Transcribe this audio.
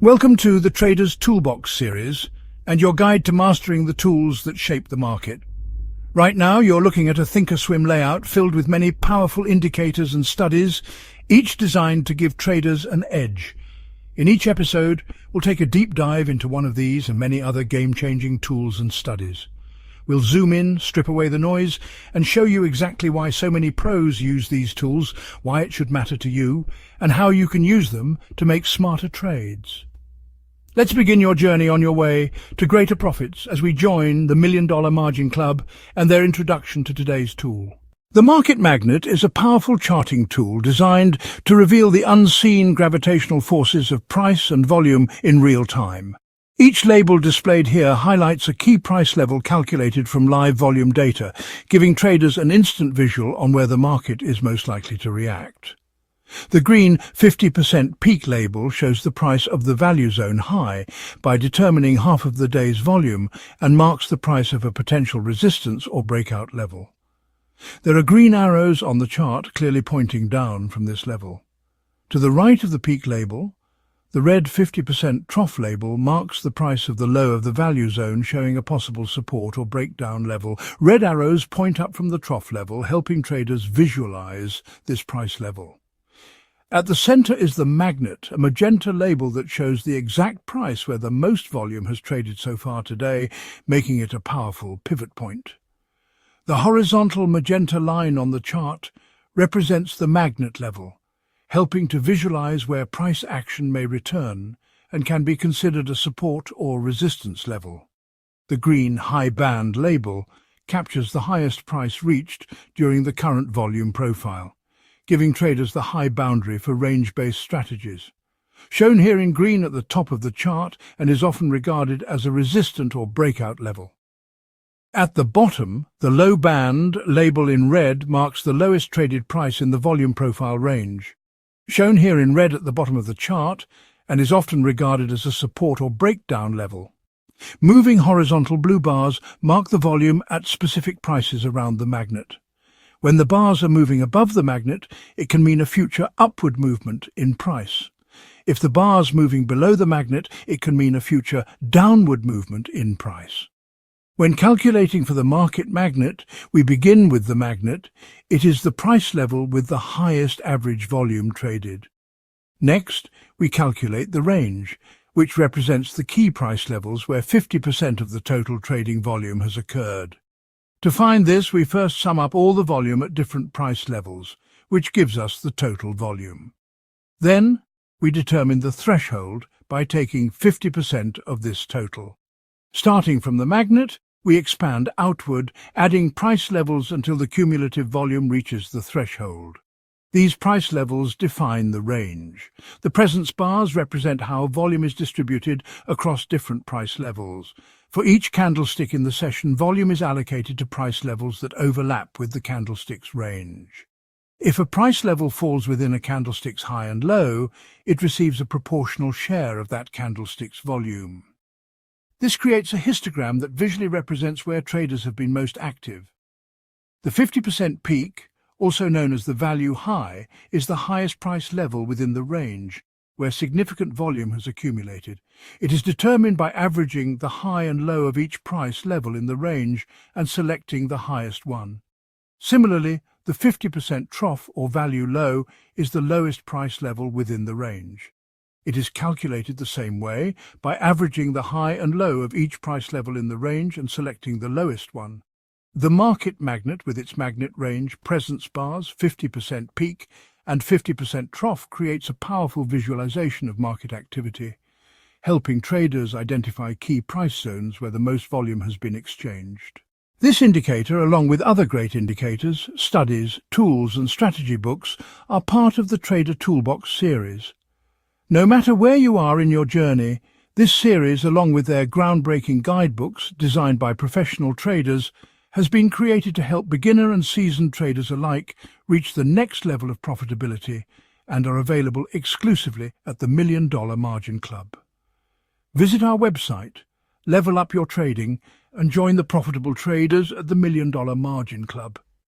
Welcome to the Trader's Toolbox series and your guide to mastering the tools that shape the market. Right now you're looking at a Thinkorswim layout filled with many powerful indicators and studies, each designed to give traders an edge. In each episode, we'll take a deep dive into one of these and many other game-changing tools and studies. We'll zoom in, strip away the noise, and show you exactly why so many pros use these tools, why it should matter to you, and how you can use them to make smarter trades. Let's begin your journey on your way to greater profits as we join the $1 Million Margin Club and their introduction to today's tool. The Market Magnet is a powerful charting tool designed to reveal the unseen gravitational forces of price and volume in real time. Each label displayed here highlights a key price level calculated from live volume data, giving traders an instant visual on where the market is most likely to react. The green 50% peak label shows the price of the value zone high by determining half of the day's volume and marks the price of a potential resistance or breakout level. There are green arrows on the chart clearly pointing down from this level. To the right of the peak label, the red 50% trough label marks the price of the low of the value zone, showing a possible support or breakdown level. Red arrows point up from the trough level, helping traders visualize this price level. At the center is the magnet, a magenta label that shows the exact price where the most volume has traded so far today, making it a powerful pivot point. The horizontal magenta line on the chart represents the magnet level, helping to visualize where price action may return and can be considered a support or resistance level. The green high band label captures the highest price reached during the current volume profile, giving traders the high boundary for range-based strategies. Shown here in green at the top of the chart and is often regarded as a resistant or breakout level. At the bottom, the low band label in red marks the lowest traded price in the volume profile range. Shown here in red at the bottom of the chart and is often regarded as a support or breakdown level. Moving horizontal blue bars mark the volume at specific prices around the magnet. When the bars are moving above the magnet, it can mean a future upward movement in price. If the bars moving below the magnet, it can mean a future downward movement in price. When calculating for the market magnet, we begin with the magnet. It is the price level with the highest average volume traded. Next, we calculate the range, which represents the key price levels where 50% of the total trading volume has occurred. To find this, we first sum up all the volume at different price levels, which gives us the total volume. Then, we determine the threshold by taking 50% of this total. Starting from the magnet, we expand outward, adding price levels until the cumulative volume reaches the threshold. These price levels define the range. The presence bars represent how volume is distributed across different price levels. For each candlestick in the session, volume is allocated to price levels that overlap with the candlestick's range. If a price level falls within a candlestick's high and low, it receives a proportional share of that candlestick's volume. This creates a histogram that visually represents where traders have been most active. The 50% peak, also known as the value high, is the highest price level within the range, where significant volume has accumulated. It is determined by averaging the high and low of each price level in the range and selecting the highest one. Similarly, the 50% trough or value low is the lowest price level within the range. It is calculated the same way by averaging the high and low of each price level in the range and selecting the lowest one. The market magnet with its magnet range, presence bars, 50% peak and 50% trough creates a powerful visualization of market activity, helping traders identify key price zones where the most volume has been exchanged. This indicator, along with other great indicators, studies, tools and strategy books, are part of the Trader Toolbox series. No matter where you are in your journey, this series, along with their groundbreaking guidebooks designed by professional traders, has been created to help beginner and seasoned traders alike reach the next level of profitability and are available exclusively at the $1 Million Margin Club. Visit our website, level up your trading, and join the profitable traders at the $1 Million Margin Club.